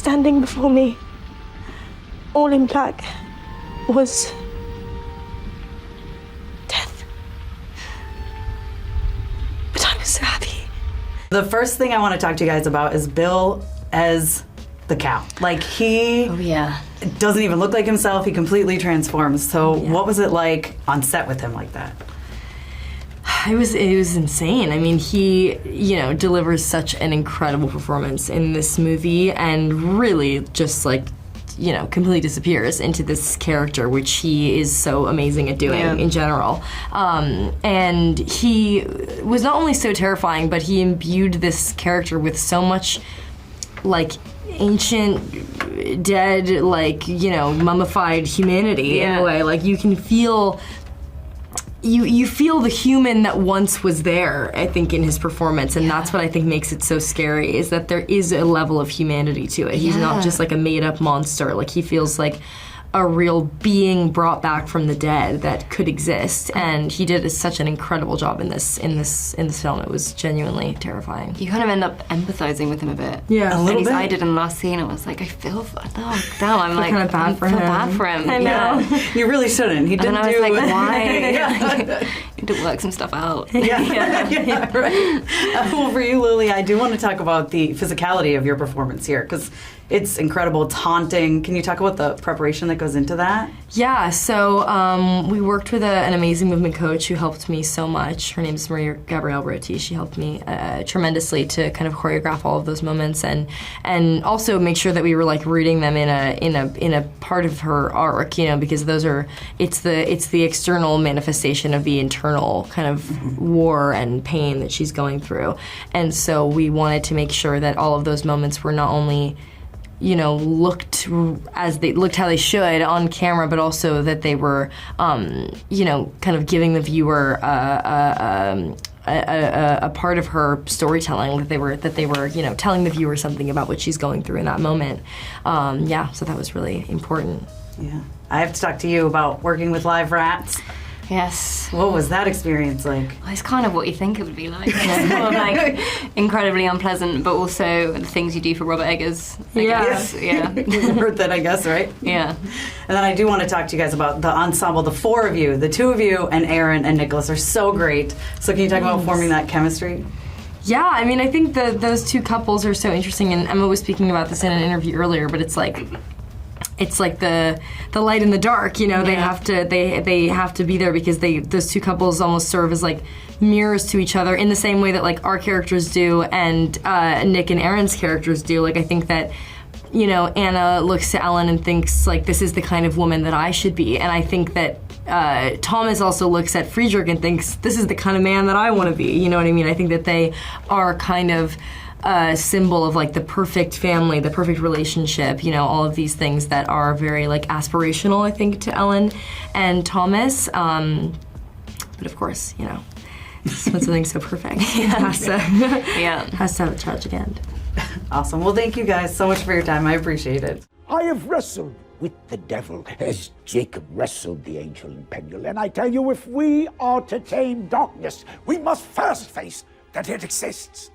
standing before me, all in black, was death. But I was so happy. The first thing I want to talk to you guys about is Bill as the Count. Like, he doesn't even look like himself. He completely transforms. So what was it like on set with him like that? It was insane. I mean, he, delivers such an incredible performance in this movie and really just like, completely disappears into this character, which he is so amazing at doing in general. And he was not only so terrifying, but he imbued this character with so much, like, ancient, dead, like, mummified humanity in a way. Like, you can feel... You feel the human that once was there, I think, in his performance, and that's what I think makes it so scary, is that there is a level of humanity to it. He's not just like a made-up monster. Like, he feels like a real being brought back from the dead that could exist, and he did such an incredible job in this film. It was genuinely terrifying. You kind of end up empathizing with him a bit. Yeah, a little bit. I did in the last scene. I was like, I feel I'm like kind of bad for him. Bad for him. I know. You really shouldn't. He didn't and I was like, why? You need to work some stuff out. Yeah, right. Well, for you, Lily, I do want to talk about the physicality of your performance here, because it's incredible. It's haunting. Can you talk about the preparation that goes into that? Yeah, so we worked with an amazing movement coach who helped me so much. Her name is Maria Gabrielle Roti. She helped me tremendously to kind of choreograph all of those moments and also make sure that we were like rooting them in a part of her arc, because it's the external manifestation of the internal kind of war and pain that she's going through. And so we wanted to make sure that all of those moments were not only looked how they should on camera, but also that they were, kind of giving the viewer a part of her storytelling, that they were, telling the viewer something about what she's going through in that moment. So that was really important. Yeah. I have to talk to you about working with live rats. Yes. What was that experience like? Well, it's kind of what you think it would be like. Well, like incredibly unpleasant, but also the things you do for Robert Eggers. I guess. Yeah. You've heard that, I guess, right? Yeah. And then I do want to talk to you guys about the ensemble. The four of you, the two of you, and Aaron and Nicholas are so great. So can you talk about forming that chemistry? Yeah, I mean, I think that those two couples are so interesting, and Emma was speaking about this in an interview earlier, but it's like the light and the dark, they have to be there because those two couples almost serve as like mirrors to each other in the same way that like our characters do and Nick and Aaron's characters do. Like, I think that Anna looks to Ellen and thinks like, this is the kind of woman that I should be, and I think that Thomas also looks at Friedrich and thinks, this is the kind of man that I want to be. You know what I mean? I think that they are kind of a symbol of like the perfect family, the perfect relationship, all of these things that are very like aspirational, I think, to Ellen and Thomas. But of course, when something's so perfect, it has to have a tragic end. Awesome. Well, thank you guys so much for your time. I appreciate it. I have wrestled with the devil as Jacob wrestled the angel in Peniel, and I tell you, if we are to tame darkness, we must first face that it exists.